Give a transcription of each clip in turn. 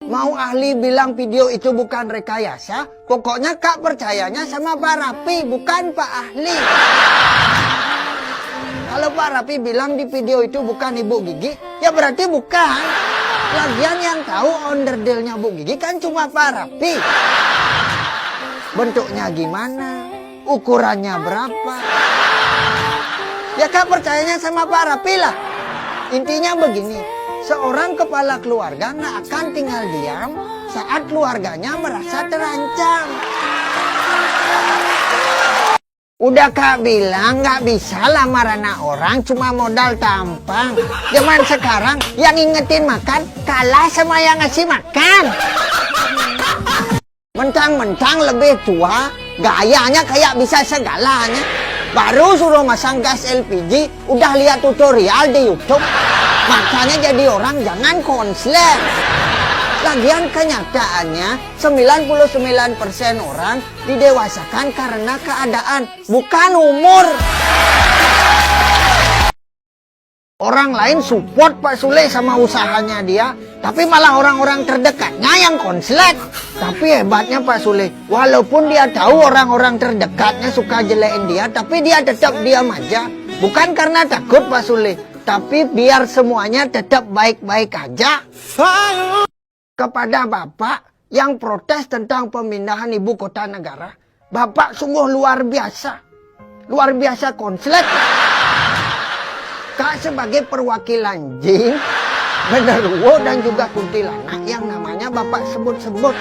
Mau ahli bilang video itu bukan rekayasa, pokoknya Kak percayanya sama Pak Rapi, bukan Pak ahli. Kalau Pak Rapi bilang di video itu bukan Ibu Gigi, ya berarti bukan. Lagian yang tahu onderdilnya Bu Gigi kan cuma Pak Rapi. Bentuknya gimana? Ukurannya berapa? Ya Kak percayanya sama Pak Rapi lah. Intinya begini, seorang kepala keluarga nggak akan tinggal diam saat keluarganya merasa terancam. Udah Kak bilang nggak bisa lamaran orang cuma modal tampang. Zaman sekarang yang ingetin makan kalah sama yang ngasih makan. Mentang-mentang lebih tua, gayanya kayak bisa segalanya. Baru suruh masang gas LPG, udah lihat tutorial di YouTube. Makanya jadi orang jangan konslet. Lagian kenyataannya 99% orang didewasakan karena keadaan, bukan umur. Orang lain support Pak Sule sama usahanya dia, tapi malah orang-orang terdekatnya yang konslet. Tapi hebatnya Pak Sule, walaupun dia tahu orang-orang terdekatnya suka jelekin dia, tapi dia tetap diam aja. Bukan karena takut Pak Sule, tapi biar semuanya tetap baik-baik aja. Kepada Bapak yang protes tentang pemindahan ibu kota negara, Bapak sungguh luar biasa konslet. Kak sebagai perwakilan jin, genderuwo dan juga kuntilanak yang namanya Bapak sebut-sebut,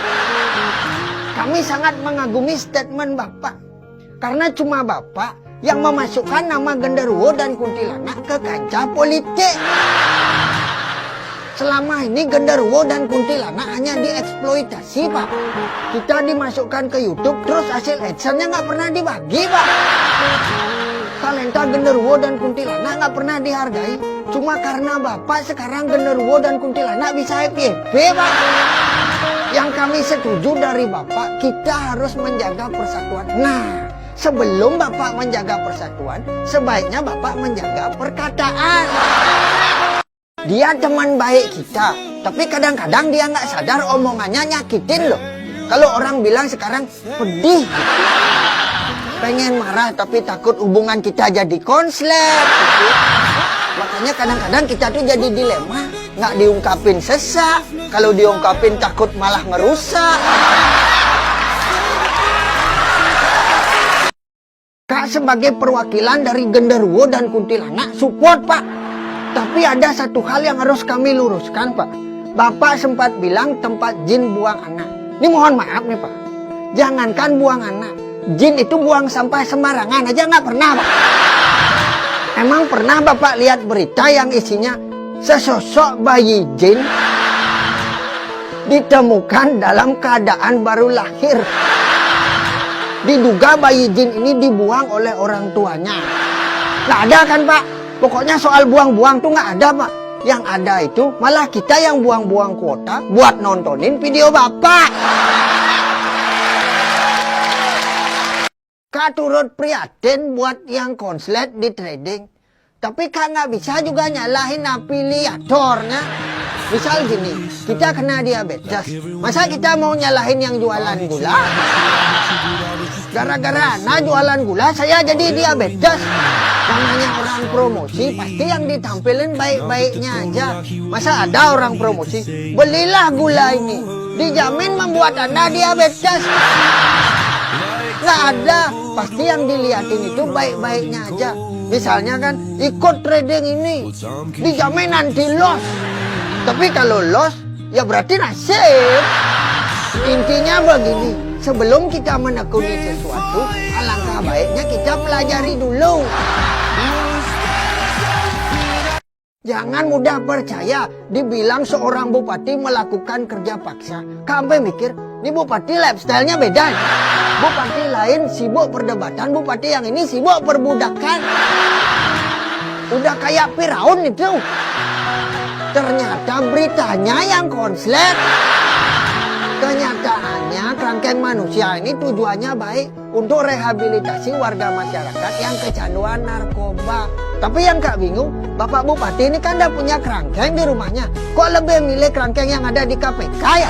kami sangat mengagumi statement Bapak. Karena cuma Bapak yang memasukkan nama genderuwo dan kuntilanak ke kancah politik. Selama ini genderuwo dan kuntilanak hanya dieksploitasi Pak. Kita dimasukkan ke YouTube terus hasil adsense-nya nggak pernah dibagi Pak. Talenta genderuwo dan kuntilanak nggak pernah dihargai. Cuma karena Bapak sekarang genderuwo dan kuntilanak bisa FYP Pak. Yang kami setuju dari Bapak, kita harus menjaga persatuan. Nah, sebelum Bapak menjaga persatuan, sebaiknya Bapak menjaga perkataan. Dia teman baik kita, tapi kadang-kadang dia nggak sadar omongannya nyakitin loh. Kalau orang bilang sekarang pedih, pengen marah tapi takut hubungan kita jadi konslet. Makanya kadang-kadang kita tuh jadi dilema, nggak diungkapin sesak, kalau diungkapin takut malah ngerusak. Kak sebagai perwakilan dari genderuwo dan kuntilanak support Pak. Tapi ada satu hal yang harus kami luruskan Pak. Bapak sempat bilang tempat jin buang anak. Ini mohon maaf nih Pak, jangankan buang anak, jin itu buang sampah sembarangan aja nggak pernah Pak. Emang pernah Bapak lihat berita yang isinya sesosok bayi jin ditemukan dalam keadaan baru lahir? Diduga bayi jin ini dibuang oleh orang tuanya. Nggak ada kan Pak? Pokoknya soal buang-buang tuh nggak ada Pak. Yang ada itu malah kita yang buang-buang kuota buat nontonin video Bapak. Kak turut prihatin buat yang konslet di trading. Tapi Kak nggak bisa juga nyalahin afiliatornya. Misal gini, kita kena diabetes. Masa kita mau nyalahin yang jualan gula? Gara-gara Ana jualan gula, saya jadi diabetes. Namanya orang promosi, pasti yang ditampilin baik-baiknya aja. Masa ada orang promosi, belilah gula ini, dijamin membuat Anda diabetes. Nggak ada, pasti yang dilihatin itu baik-baiknya aja. Misalnya kan, ikut trading ini, dijamin nanti loss. Tapi kalau loss, ya berarti nasib. Intinya begini, sebelum kita menekuni sesuatu, alangkah baiknya kita pelajari dulu. Jangan mudah percaya dibilang seorang bupati melakukan kerja paksa. Sampai mikir, ini bupati lifestyle-nya beda. Bupati lain sibuk perdebatan, bupati yang ini sibuk perbudakan. Udah kayak Firaun itu. Ternyata beritanya yang konslet. Kenyataannya kerangkeng manusia ini tujuannya baik untuk rehabilitasi warga masyarakat yang kecanduan narkoba. Tapi yang Kak bingung, Bapak Bupati ini kan udah punya kerangkeng di rumahnya. Kok lebih milih kerangkeng yang ada di KPK ya?